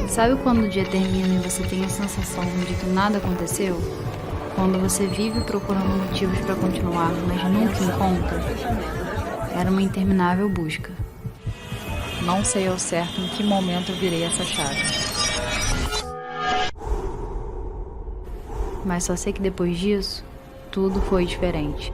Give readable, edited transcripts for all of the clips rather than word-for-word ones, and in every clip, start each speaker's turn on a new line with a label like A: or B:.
A: Sabe quando o dia termina e você tem a sensação de que nada aconteceu? Quando você vive procurando motivos para continuar, mas nunca encontra? Era uma interminável busca.
B: Não sei ao certo em que momento eu virei essa chave.
A: Mas só sei que depois disso, tudo foi diferente.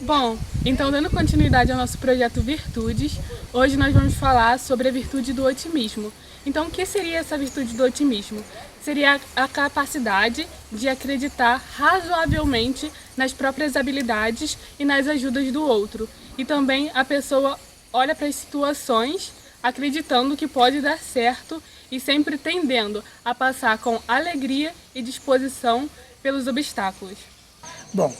C: Bom, então dando continuidade ao nosso projeto Virtudes, hoje nós vamos falar sobre a virtude do otimismo. Então, o que seria essa virtude do otimismo? Seria a capacidade de acreditar razoavelmente nas próprias habilidades e nas ajudas do outro. E também a pessoa olha para as situações acreditando que pode dar certo e sempre tendendo a passar com alegria e disposição pelos obstáculos.
D: Bom,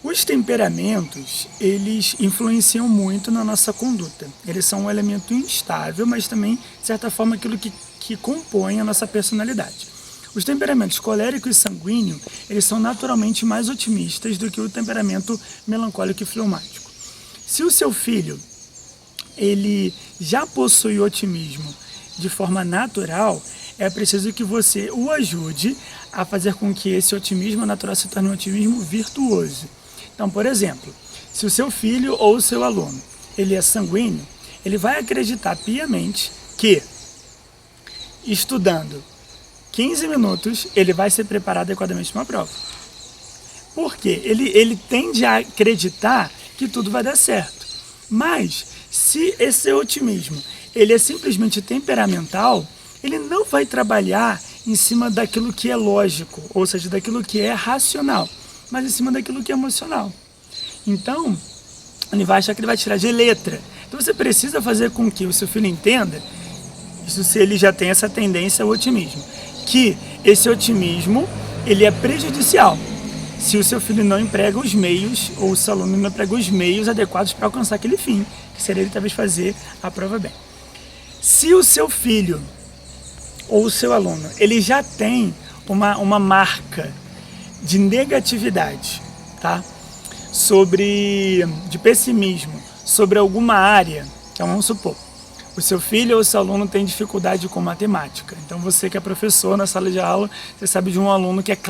D: os temperamentos, eles influenciam muito na nossa conduta. Eles são um elemento instável, mas também, de certa forma, aquilo que compõe a nossa personalidade. Os temperamentos colérico e sanguíneo, eles são naturalmente mais otimistas do que o temperamento melancólico e fleumático. Se o seu filho, ele já possui otimismo de forma natural, é preciso que você o ajude a fazer com que esse otimismo natural se torne um otimismo virtuoso. Então, por exemplo, se o seu filho ou o seu aluno, ele é sanguíneo, ele vai acreditar piamente que, estudando 15 minutos, ele vai se preparar adequadamente para uma prova. Por quê? Ele tende a acreditar que tudo vai dar certo. Mas, se esse otimismo ele é simplesmente temperamental, ele não vai trabalhar em cima daquilo que é lógico, ou seja, daquilo que é racional, mas em cima daquilo que é emocional. Então, ele vai achar que ele vai tirar de letra. Então você precisa fazer com que o seu filho entenda, isso se ele já tem essa tendência ao otimismo, que esse otimismo ele é prejudicial se o seu filho não emprega os meios, ou o seu aluno não emprega os meios adequados para alcançar aquele fim, que seria ele talvez fazer a prova bem. Se o seu filho ou o seu aluno, ele já tem uma marca de negatividade, tá? De pessimismo sobre alguma área, então vamos supor, o seu filho ou o seu aluno tem dificuldade com matemática. Então você que é professor na sala de aula, você sabe de um aluno que ele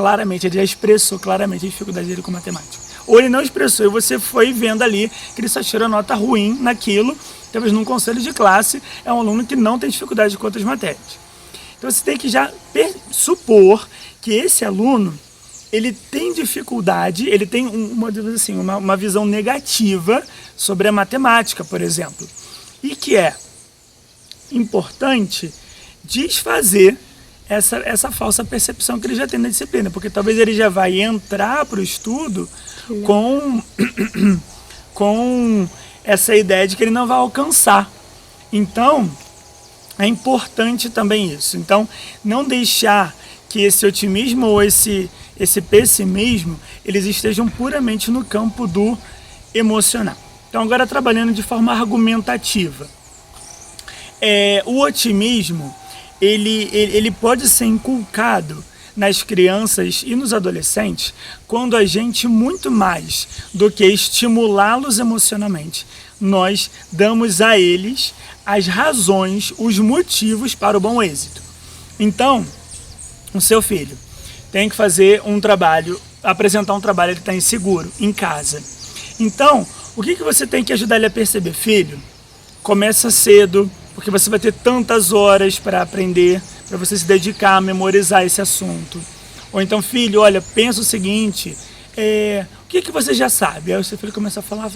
D: já expressou claramente a dificuldade dele com matemática. Ou ele não expressou e você foi vendo ali que ele só tira nota ruim naquilo, talvez num conselho de classe, é um aluno que não tem dificuldade com outras matérias. Então você tem que já supor que esse aluno, ele tem dificuldade, ele tem uma visão negativa sobre a matemática, por exemplo. E que é importante desfazer essa falsa percepção que ele já tem na disciplina, porque talvez ele já vai entrar para o estudo com essa ideia de que ele não vai alcançar. Então, é importante também isso. Então, não deixar que esse otimismo ou esse pessimismo, eles estejam puramente no campo do emocional. Então, agora trabalhando de forma argumentativa. O otimismo, ele pode ser inculcado nas crianças e nos adolescentes quando a gente, muito mais do que estimulá-los emocionalmente, nós damos a eles as razões, os motivos para o bom êxito. Então, o seu filho tem que fazer um trabalho, apresentar um trabalho, ele está inseguro, em casa. Então, o que você tem que ajudar ele a perceber? Filho, começa cedo, porque você vai ter tantas horas para aprender, para você se dedicar a memorizar esse assunto. Ou então, filho, olha, pensa o seguinte, o que você já sabe? Aí o seu filho começa a falar.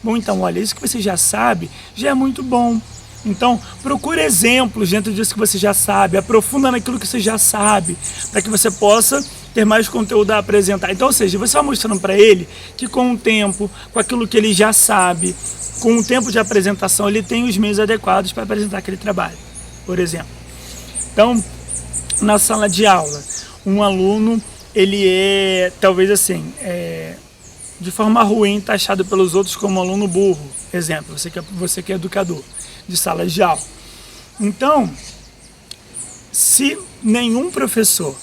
D: Bom, então, olha, isso que você já sabe já é muito bom. Então, procure exemplos dentro disso que você já sabe, aprofunda naquilo que você já sabe, para que você possa ter mais conteúdo a apresentar. Então, ou seja, você vai mostrando para ele que com o tempo, com aquilo que ele já sabe, com o tempo de apresentação, ele tem os meios adequados para apresentar aquele trabalho, por exemplo. Então, na sala de aula, um aluno, ele é, talvez assim, de forma ruim, taxado pelos outros como aluno burro. Exemplo, você que é educador de sala de aula. Então, se nenhum professor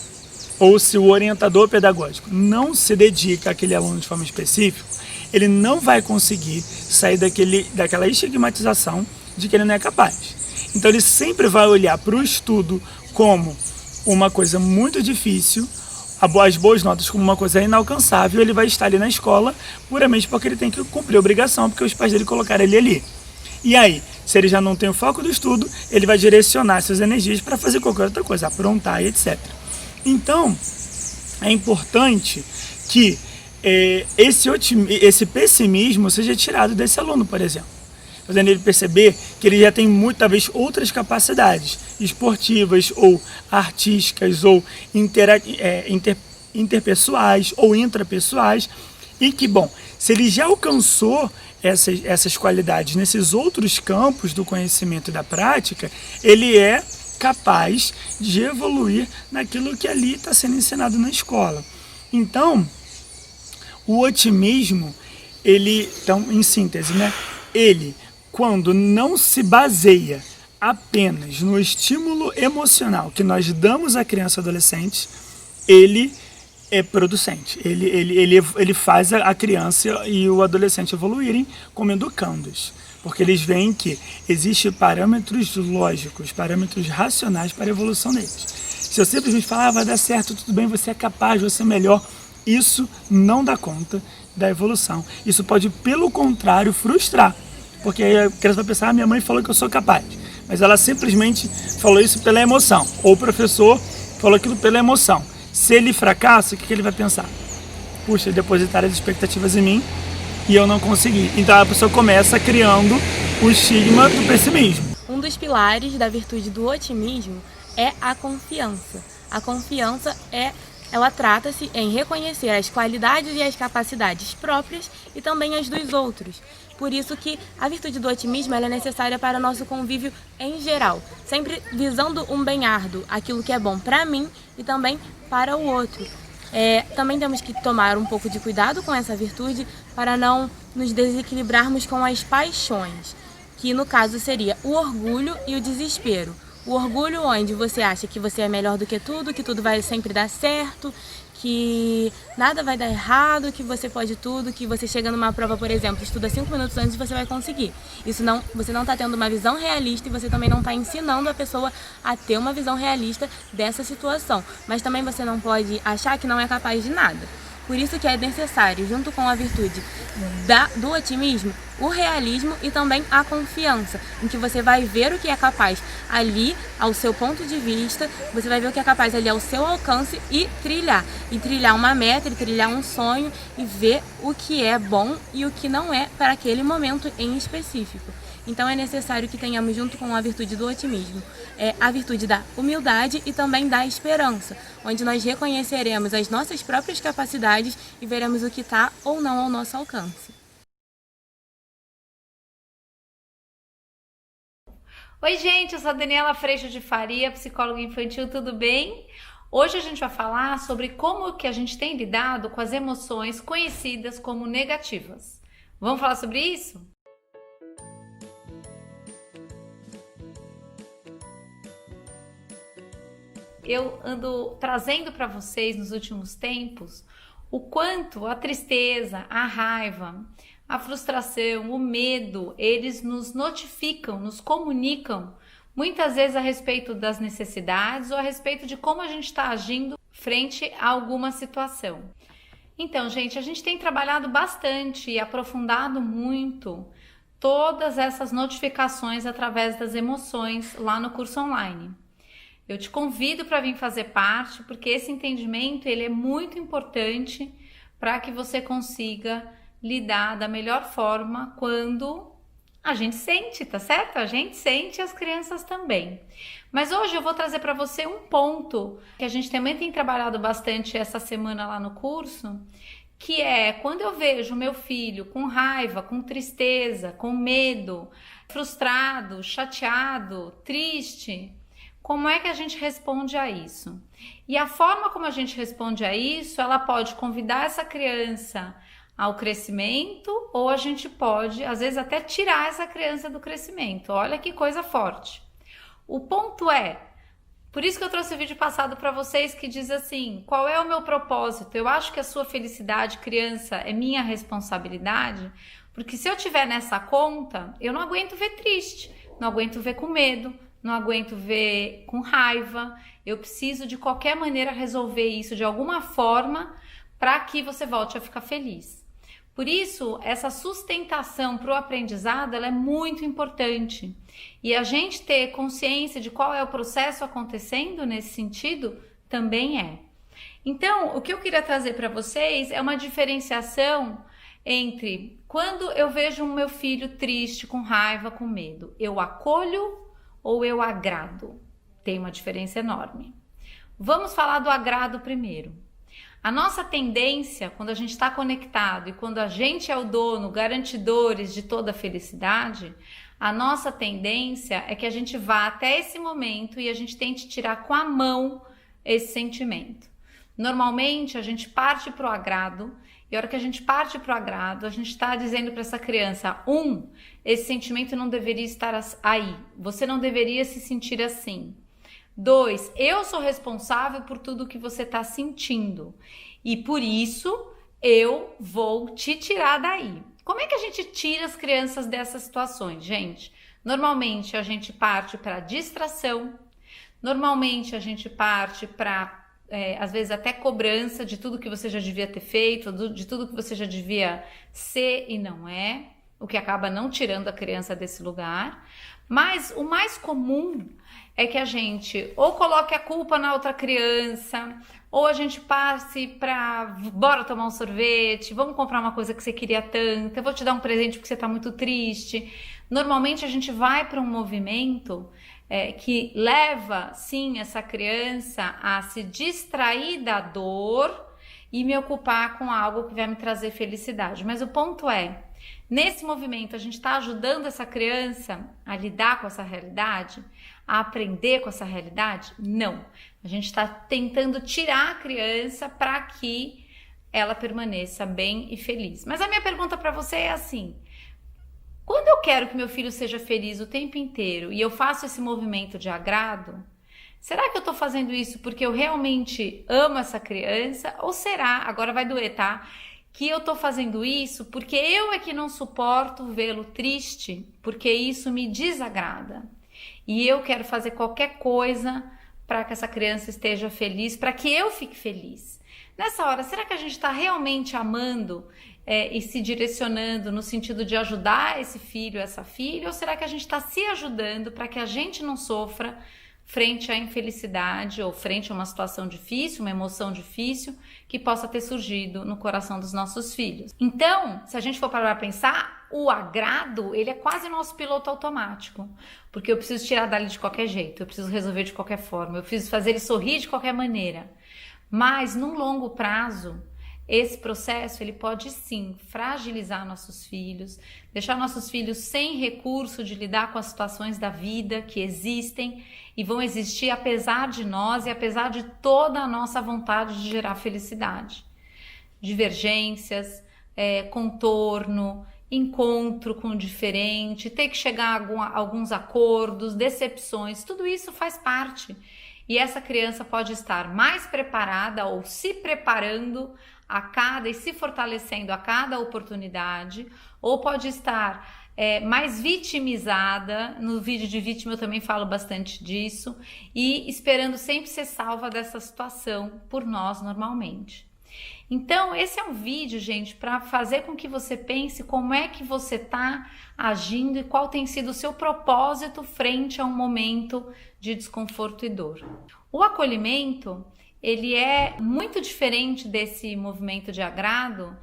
D: ou se o orientador pedagógico não se dedica àquele aluno de forma específica, ele não vai conseguir sair daquela estigmatização de que ele não é capaz. Então ele sempre vai olhar para o estudo como uma coisa muito difícil, as boas notas como uma coisa inalcançável, ele vai estar ali na escola puramente porque ele tem que cumprir a obrigação, porque os pais dele colocaram ele ali. E aí, se ele já não tem o foco do estudo, ele vai direcionar suas energias para fazer qualquer outra coisa, aprontar e etc. Então, é importante que esse pessimismo seja tirado desse aluno, por exemplo. Fazendo ele perceber que ele já tem talvez outras capacidades esportivas ou artísticas ou interpessoais ou intrapessoais e que, bom, se ele já alcançou essas qualidades nesses outros campos do conhecimento e da prática, ele é capaz de evoluir naquilo que ali está sendo ensinado na escola. Então, o otimismo, então, em síntese, né? Ele, quando não se baseia apenas no estímulo emocional que nós damos à criança e adolescente, ele é producente. Ele faz a criança e o adolescente evoluírem como educandos. Porque eles veem que existem parâmetros lógicos, parâmetros racionais para a evolução deles. Se eu simplesmente falar, vai dar certo, tudo bem, você é capaz, você é melhor, isso não dá conta da evolução. Isso pode, pelo contrário, frustrar. Porque aí a criança vai pensar, minha mãe falou que eu sou capaz. Mas ela simplesmente falou isso pela emoção. Ou o professor falou aquilo pela emoção. Se ele fracassa, o que ele vai pensar? Puxa, depositaram as expectativas em mim e eu não consegui. Então a pessoa começa criando o estigma do pessimismo.
E: Um dos pilares da virtude do otimismo é a confiança. A confiança ela trata-se em reconhecer as qualidades e as capacidades próprias e também as dos outros. Por isso que a virtude do otimismo ela é necessária para o nosso convívio em geral, sempre visando um bem-árduo, aquilo que é bom para mim e também para o outro. Também temos que tomar um pouco de cuidado com essa virtude para não nos desequilibrarmos com as paixões, que no caso seria o orgulho e o desespero. O orgulho onde você acha que você é melhor do que tudo vai sempre dar certo, que nada vai dar errado, que você pode tudo, que você chega numa prova, por exemplo, estuda 5 minutos antes e você vai conseguir. Você não está tendo uma visão realista e você também não está ensinando a pessoa a ter uma visão realista dessa situação. Mas também você não pode achar que não é capaz de nada. Por isso que é necessário, junto com a virtude do otimismo, o realismo e também a confiança, em que você vai ver o que é capaz ali ao seu ponto de vista, você vai ver o que é capaz ali ao seu alcance e trilhar uma meta, e trilhar um sonho e ver o que é bom e o que não é para aquele momento em específico. Então é necessário que tenhamos junto com a virtude do otimismo, a virtude da humildade e também da esperança, onde nós reconheceremos as nossas próprias capacidades e veremos o que está ou não ao nosso alcance.
F: Oi gente, eu sou a Daniela Freixo de Faria, psicóloga infantil, tudo bem? Hoje a gente vai falar sobre como que a gente tem lidado com as emoções conhecidas como negativas. Vamos falar sobre isso? Eu ando trazendo para vocês nos últimos tempos o quanto a tristeza, a raiva, a frustração, o medo, eles nos notificam, nos comunicam muitas vezes a respeito das necessidades ou a respeito de como a gente está agindo frente a alguma situação. Então, gente, a gente tem trabalhado bastante e aprofundado muito todas essas notificações através das emoções lá no curso online. Eu te convido para vir fazer parte, porque esse entendimento ele é muito importante para que você consiga lidar da melhor forma quando a gente sente, tá certo? A gente sente e as crianças também. Mas hoje eu vou trazer para você um ponto que a gente também tem trabalhado bastante essa semana lá no curso, que é quando eu vejo meu filho com raiva, com tristeza, com medo, frustrado, chateado, triste. Como é que a gente responde a isso? E a forma como a gente responde a isso, ela pode convidar essa criança ao crescimento, ou a gente pode, às vezes, até tirar essa criança do crescimento. Olha que coisa forte. O ponto é, por isso que eu trouxe o vídeo passado para vocês que diz assim, qual é o meu propósito? Eu acho que a sua felicidade, criança, é minha responsabilidade, porque se eu tiver nessa conta, eu não aguento ver triste, não aguento ver com medo, não aguento ver com raiva. Eu preciso de qualquer maneira resolver isso de alguma forma para que você volte a ficar feliz. Por isso, essa sustentação para o aprendizado ela é muito importante. E a gente ter consciência de qual é o processo acontecendo nesse sentido também é. Então, o que eu queria trazer para vocês é uma diferenciação entre quando eu vejo o meu filho triste, com raiva, com medo, eu acolho ou eu agrado? Tem uma diferença enorme. Vamos falar do agrado primeiro. A nossa tendência, quando a gente está conectado e quando a gente é o dono, garantidores de toda a felicidade, a nossa tendência é que a gente vá até esse momento e a gente tente tirar com a mão esse sentimento. Normalmente, a gente parte para o agrado e a hora que a gente parte para o agrado, a gente está dizendo para essa criança, esse sentimento não deveria estar aí, você não deveria se sentir assim. 2, eu sou responsável por tudo que você está sentindo e por isso eu vou te tirar daí. Como é que a gente tira as crianças dessas situações, gente? Normalmente a gente parte para distração, normalmente a gente parte para, às vezes até cobrança de tudo que você já devia ter feito, de tudo que você já devia ser e não é, o que acaba não tirando a criança desse lugar. Mas o mais comum é que a gente ou coloque a culpa na outra criança, ou a gente passe para bora tomar um sorvete, vamos comprar uma coisa que você queria tanto, eu vou te dar um presente porque você está muito triste. Normalmente a gente vai para um movimento que leva, sim, essa criança a se distrair da dor e me ocupar com algo que vai me trazer felicidade. Mas o ponto é, nesse movimento a gente está ajudando essa criança a lidar com essa realidade, a aprender com essa realidade? Não. A gente está tentando tirar a criança para que ela permaneça bem e feliz. Mas a minha pergunta para você é assim, quando eu quero que meu filho seja feliz o tempo inteiro e eu faço esse movimento de agrado, será que eu estou fazendo isso porque eu realmente amo essa criança? Ou será, agora vai doer, tá? Que eu estou fazendo isso porque eu é que não suporto vê-lo triste, porque isso me desagrada. E eu quero fazer qualquer coisa para que essa criança esteja feliz, para que eu fique feliz. Nessa hora, será que a gente está realmente amando e se direcionando no sentido de ajudar esse filho, essa filha? Ou será que a gente está se ajudando para que a gente não sofra frente à infelicidade ou frente a uma situação difícil, uma emoção difícil que possa ter surgido no coração dos nossos filhos? Então, se a gente for parar para pensar, o agrado, ele é quase nosso piloto automático, porque eu preciso tirar dali de qualquer jeito, eu preciso resolver de qualquer forma, eu preciso fazer ele sorrir de qualquer maneira. Mas, num longo prazo, esse processo ele pode sim fragilizar nossos filhos, deixar nossos filhos sem recurso de lidar com as situações da vida que existem e vão existir apesar de nós e apesar de toda a nossa vontade de gerar felicidade. Divergências, contorno, encontro com o diferente, ter que chegar a alguns acordos, decepções, tudo isso faz parte. E essa criança pode estar mais preparada ou se preparando a cada e se fortalecendo a cada oportunidade, ou pode estar mais vitimizada. No vídeo de vítima eu também falo bastante disso, e esperando sempre ser salva dessa situação por nós normalmente. Então, esse é um vídeo, gente, para fazer com que você pense como é que você está agindo e qual tem sido o seu propósito frente a um momento de desconforto e dor. O acolhimento, ele é muito diferente desse movimento de agrado,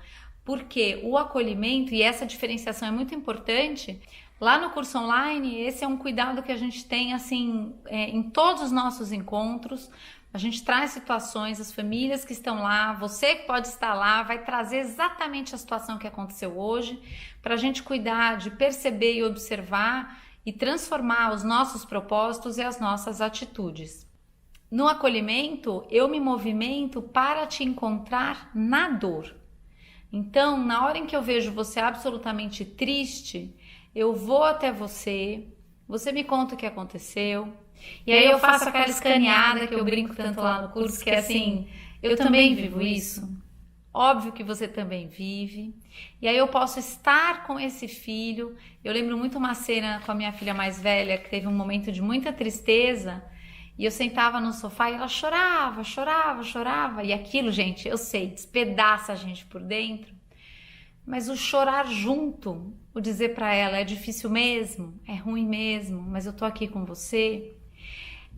F: porque o acolhimento, e essa diferenciação é muito importante, lá no curso online, esse é um cuidado que a gente tem assim, em todos os nossos encontros. A gente traz situações, as famílias que estão lá, você que pode estar lá, vai trazer exatamente a situação que aconteceu hoje, para a gente cuidar de perceber e observar e transformar os nossos propósitos e as nossas atitudes. No acolhimento, eu me movimento para te encontrar na dor. Então, na hora em que eu vejo você absolutamente triste, eu vou até você, você me conta o que aconteceu, e aí eu faço aquela escaneada que eu brinco tanto lá no curso, que é assim, eu também vivo isso, óbvio que você também vive, e aí eu posso estar com esse filho. Eu lembro muito uma cena com a minha filha mais velha, que teve um momento de muita tristeza, e eu sentava no sofá e ela chorava, chorava, chorava. E aquilo, gente, eu sei, despedaça a gente por dentro. Mas o chorar junto, o dizer para ela, é difícil mesmo, é ruim mesmo, mas eu tô aqui com você.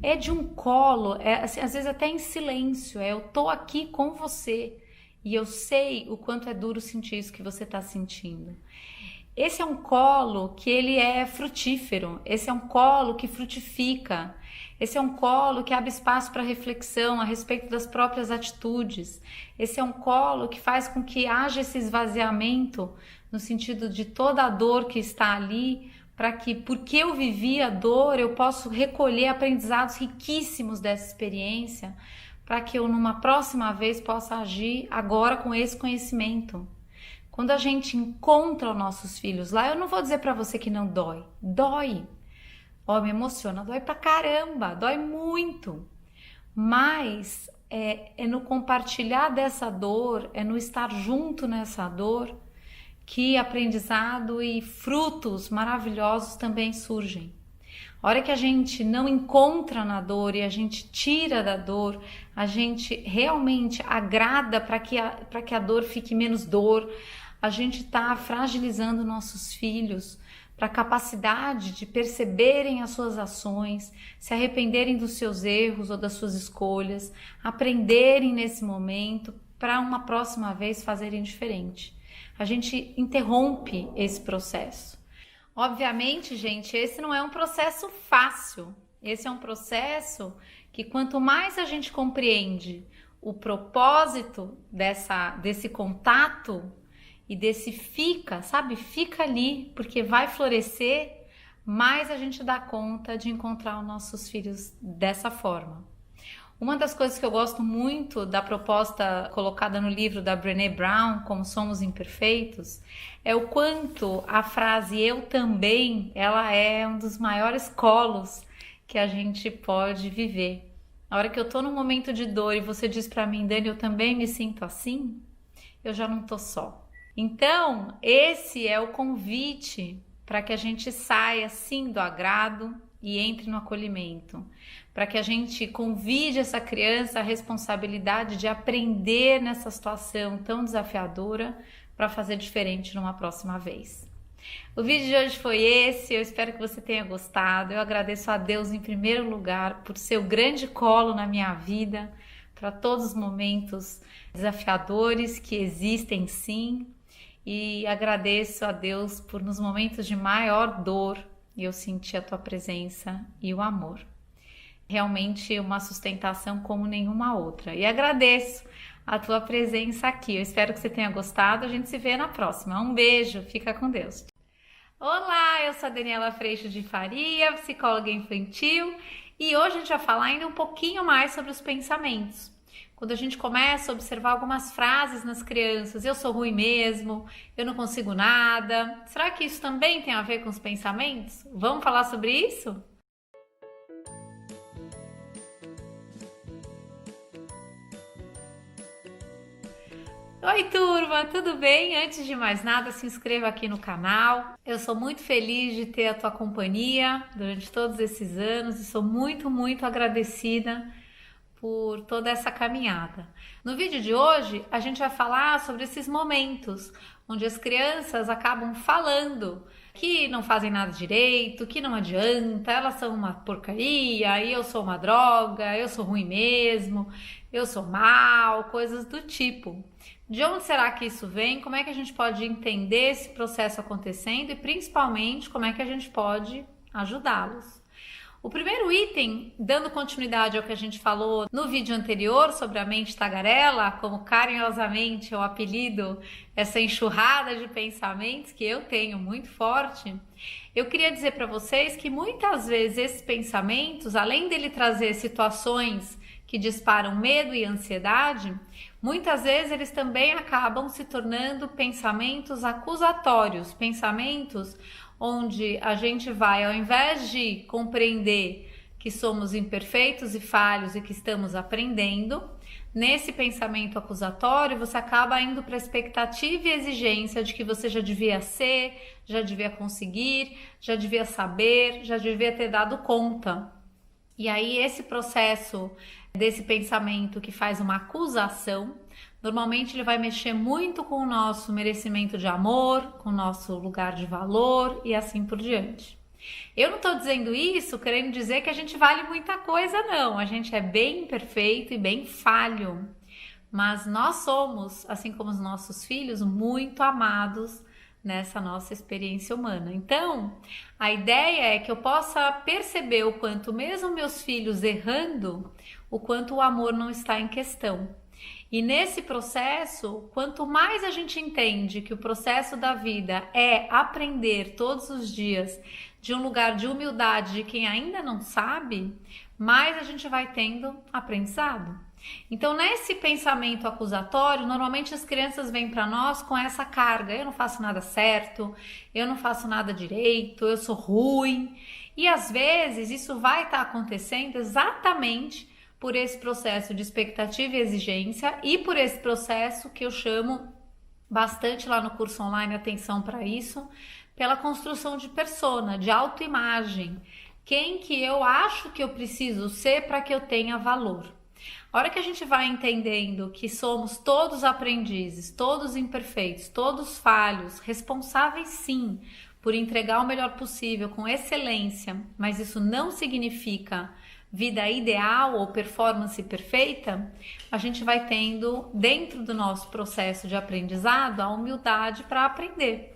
F: É de um colo, assim, às vezes até em silêncio, eu tô aqui com você. E eu sei o quanto é duro sentir isso que você tá sentindo. Esse é um colo que ele é frutífero, esse é um colo que frutifica, esse é um colo que abre espaço para reflexão a respeito das próprias atitudes, esse é um colo que faz com que haja esse esvaziamento no sentido de toda a dor que está ali, para que, porque eu vivi a dor, eu posso recolher aprendizados riquíssimos dessa experiência, para que eu numa próxima vez possa agir agora com esse conhecimento. Quando a gente encontra os nossos filhos lá, eu não vou dizer para você que não dói. Dói. Ó, me emociona, dói pra caramba, dói muito. Mas é no compartilhar dessa dor, é no estar junto nessa dor, que aprendizado e frutos maravilhosos também surgem. A hora que a gente não encontra na dor e a gente tira da dor, a gente realmente agrada para que a dor fique menos dor, a gente está fragilizando nossos filhos para a capacidade de perceberem as suas ações, se arrependerem dos seus erros ou das suas escolhas, aprenderem nesse momento para uma próxima vez fazerem diferente. A gente interrompe esse processo. Obviamente, gente, esse não é um processo fácil. Esse é um processo que quanto mais a gente compreende o propósito desse contato e desse fica ali, porque vai florescer, mais a gente dá conta de encontrar os nossos filhos dessa forma. Uma das coisas que eu gosto muito da proposta colocada no livro da Brené Brown, Como Somos Imperfeitos, é o quanto a frase eu também, ela é um dos maiores colos que a gente pode viver. A hora que eu tô num momento de dor e você diz pra mim, Dani, eu também me sinto assim, eu já não tô só. Então, esse é o convite para que a gente saia sim do agrado e entre no acolhimento, para que a gente convide essa criança à responsabilidade de aprender nessa situação tão desafiadora para fazer diferente numa próxima vez. O vídeo de hoje foi esse, eu espero que você tenha gostado. Eu agradeço a Deus em primeiro lugar por ser o grande colo na minha vida, para todos os momentos desafiadores que existem sim, e agradeço a Deus por nos momentos de maior dor eu sentir a tua presença e o amor. Realmente uma sustentação como nenhuma outra. E agradeço a tua presença aqui. Eu espero que você tenha gostado. A gente se vê na próxima. Um beijo. Fica com Deus. Olá, eu sou a Daniela Freixo de Faria, psicóloga infantil. E hoje a gente vai falar ainda um pouquinho mais sobre os pensamentos. Quando a gente começa a observar algumas frases nas crianças, eu sou ruim mesmo, eu não consigo nada. Será que isso também tem a ver com os pensamentos? Vamos falar sobre isso? Oi turma, tudo bem? Antes de mais nada, se inscreva aqui no canal. Eu sou muito feliz de ter a tua companhia durante todos esses anos e sou muito, muito agradecida por toda essa caminhada. No vídeo de hoje, a gente vai falar sobre esses momentos onde as crianças acabam falando que não fazem nada direito, que não adianta, elas são uma porcaria, eu sou uma droga, eu sou ruim mesmo, eu sou mal, coisas do tipo. De onde será que isso vem? Como é que a gente pode entender esse processo acontecendo e principalmente como é que a gente pode ajudá-los? O primeiro item, dando continuidade ao que a gente falou no vídeo anterior sobre a mente tagarela, como carinhosamente eu apelido essa enxurrada de pensamentos que eu tenho muito forte, eu queria dizer para vocês que muitas vezes esses pensamentos, além dele trazer situações que disparam medo e ansiedade, muitas vezes eles também acabam se tornando pensamentos acusatórios, pensamentos onde a gente vai, ao invés de compreender que somos imperfeitos e falhos e que estamos aprendendo, nesse pensamento acusatório você acaba indo para a expectativa e exigência de que você já devia ser, já devia conseguir, já devia saber, já devia ter dado conta. E aí esse processo desse pensamento que faz uma acusação, normalmente ele vai mexer muito com o nosso merecimento de amor, com o nosso lugar de valor e assim por diante. Eu não estou dizendo isso querendo dizer que a gente vale muita coisa, não. A gente é bem imperfeito e bem falho. Mas nós somos, assim como os nossos filhos, muito amados nessa nossa experiência humana. Então, a ideia é que eu possa perceber o quanto, mesmo meus filhos errando, o quanto o amor não está em questão. E nesse processo, quanto mais a gente entende que o processo da vida é aprender todos os dias de um lugar de humildade de quem ainda não sabe, mais a gente vai tendo aprendizado. Então, nesse pensamento acusatório, normalmente as crianças vêm para nós com essa carga: eu não faço nada certo, eu não faço nada direito, eu sou ruim. E às vezes isso vai estar acontecendo exatamente por esse processo de expectativa e exigência e por esse processo que eu chamo bastante lá no curso online, atenção para isso, pela construção de persona, de autoimagem. Quem que eu acho que eu preciso ser para que eu tenha valor? A hora que a gente vai entendendo que somos todos aprendizes, todos imperfeitos, todos falhos, responsáveis sim por entregar o melhor possível com excelência, mas isso não significa vida ideal ou performance perfeita, a gente vai tendo dentro do nosso processo de aprendizado a humildade para aprender.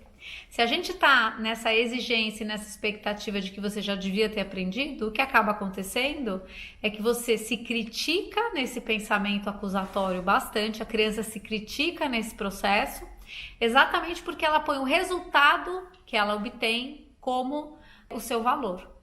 F: Se a gente está nessa exigência, nessa expectativa de que você já devia ter aprendido, o que acaba acontecendo é que você se critica nesse pensamento acusatório bastante, a criança se critica nesse processo, exatamente porque ela põe o resultado que ela obtém como o seu valor.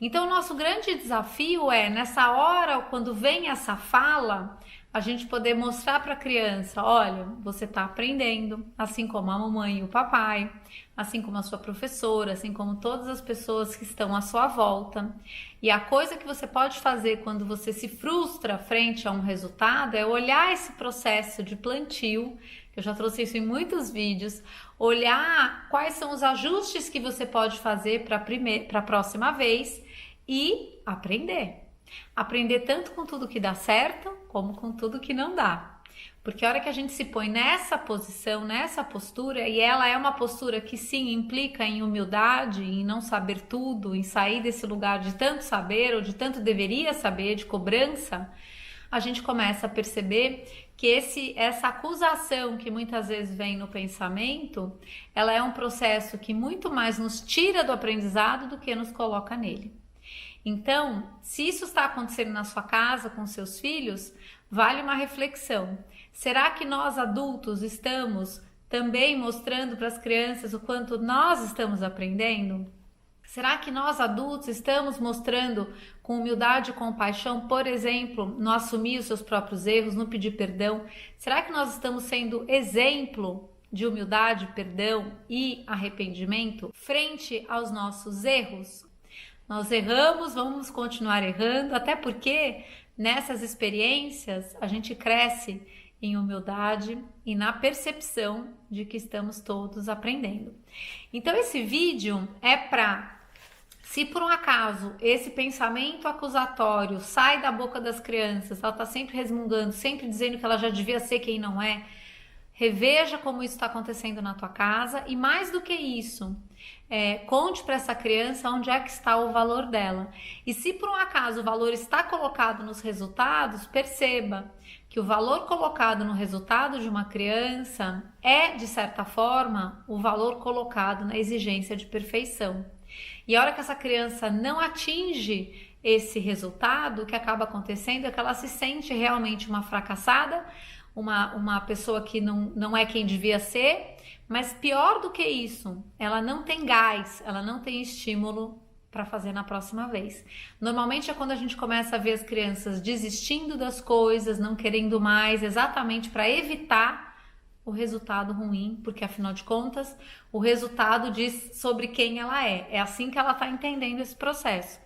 F: Então, o nosso grande desafio é, nessa hora, quando vem essa fala, a gente poder mostrar para a criança: olha, você está aprendendo, assim como a mamãe e o papai, assim como a sua professora, assim como todas as pessoas que estão à sua volta. E a coisa que você pode fazer quando você se frustra frente a um resultado é olhar esse processo de plantio, que eu já trouxe isso em muitos vídeos, olhar quais são os ajustes que você pode fazer para a próxima vez e aprender. Aprender tanto com tudo que dá certo, como com tudo que não dá. Porque a hora que a gente se põe nessa posição, nessa postura, e ela é uma postura que sim implica em humildade, em não saber tudo, em sair desse lugar de tanto saber ou de tanto deveria saber, de cobrança, a gente começa a perceber que essa acusação que muitas vezes vem no pensamento, ela é um processo que muito mais nos tira do aprendizado do que nos coloca nele. Então, se isso está acontecendo na sua casa com seus filhos, vale uma reflexão. Será que nós adultos estamos também mostrando para as crianças o quanto nós estamos aprendendo? Será que nós adultos estamos mostrando com humildade e compaixão, por exemplo, no assumir os seus próprios erros, no pedir perdão? Será que nós estamos sendo exemplo de humildade, perdão e arrependimento frente aos nossos erros? Nós erramos, vamos continuar errando, até porque nessas experiências a gente cresce em humildade e na percepção de que estamos todos aprendendo. Então esse vídeo é para, se por um acaso esse pensamento acusatório sai da boca das crianças, ela está sempre resmungando, sempre dizendo que ela já devia ser quem não é, reveja como isso está acontecendo na tua casa e, mais do que isso, conte para essa criança onde é que está o valor dela. E se por um acaso o valor está colocado nos resultados, perceba que o valor colocado no resultado de uma criança é, de certa forma, o valor colocado na exigência de perfeição. E a hora que essa criança não atinge esse resultado, o que acaba acontecendo é que ela se sente realmente uma fracassada, uma pessoa que não é quem devia ser, mas pior do que isso, ela não tem gás, ela não tem estímulo para fazer na próxima vez. Normalmente é quando a gente começa a ver as crianças desistindo das coisas, não querendo mais, exatamente para evitar o resultado ruim, porque afinal de contas, o resultado diz sobre quem ela é. É assim que ela está entendendo esse processo.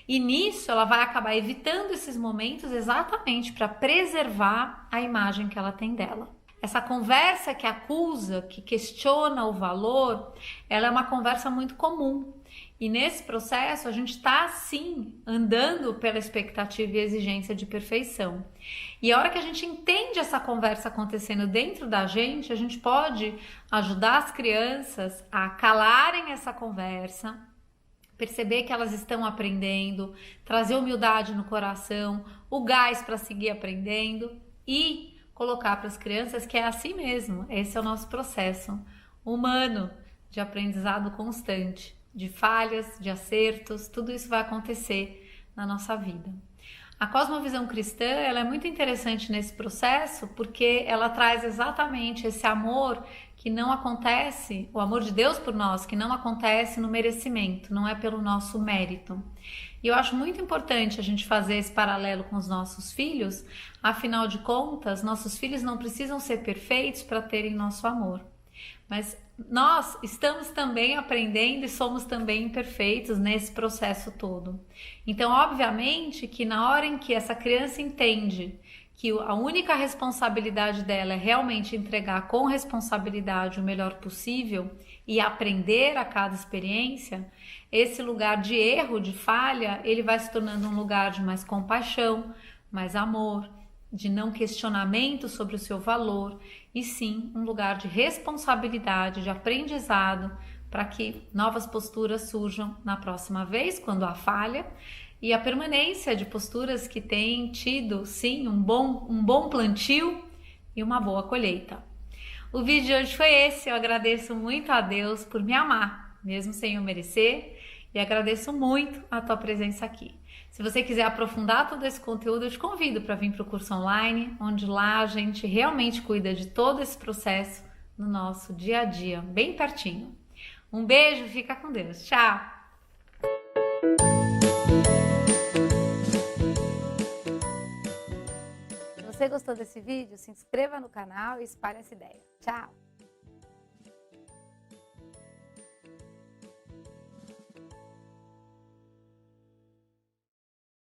F: E nisso ela vai acabar evitando esses momentos exatamente para preservar a imagem que ela tem dela. Essa conversa que acusa, que questiona o valor, ela é uma conversa muito comum. E nesse processo a gente está sim andando pela expectativa e exigência de perfeição. E a hora que a gente entende essa conversa acontecendo dentro da gente, a gente pode ajudar as crianças a calarem essa conversa, perceber que elas estão aprendendo, trazer humildade no coração, o gás para seguir aprendendo e colocar para as crianças que é assim mesmo. Esse é o nosso processo humano de aprendizado constante, de falhas, de acertos, tudo isso vai acontecer na nossa vida. A cosmovisão cristã, ela é muito interessante nesse processo porque ela traz exatamente esse amor que não acontece, o amor de Deus por nós, que não acontece no merecimento, não é pelo nosso mérito. E eu acho muito importante a gente fazer esse paralelo com os nossos filhos, afinal de contas, nossos filhos não precisam ser perfeitos para terem nosso amor. Mas nós estamos também aprendendo e somos também imperfeitos nesse processo todo. Então, obviamente, que na hora em que essa criança entende que a única responsabilidade dela é realmente entregar com responsabilidade o melhor possível e aprender a cada experiência, esse lugar de erro, de falha, ele vai se tornando um lugar de mais compaixão, mais amor, de não questionamento sobre o seu valor, e sim um lugar de responsabilidade, de aprendizado, para que novas posturas surjam na próxima vez, quando há falha, e a permanência de posturas que têm tido, sim, um bom plantio e uma boa colheita. O vídeo de hoje foi esse. Eu agradeço muito a Deus por me amar, mesmo sem eu merecer, e agradeço muito a tua presença aqui. Se você quiser aprofundar todo esse conteúdo, eu te convido para vir para o curso online, onde lá a gente realmente cuida de todo esse processo no nosso dia a dia, bem pertinho. Um beijo, fica com Deus. Tchau!
G: Se você gostou desse vídeo, se inscreva no canal e espalhe essa ideia. Tchau!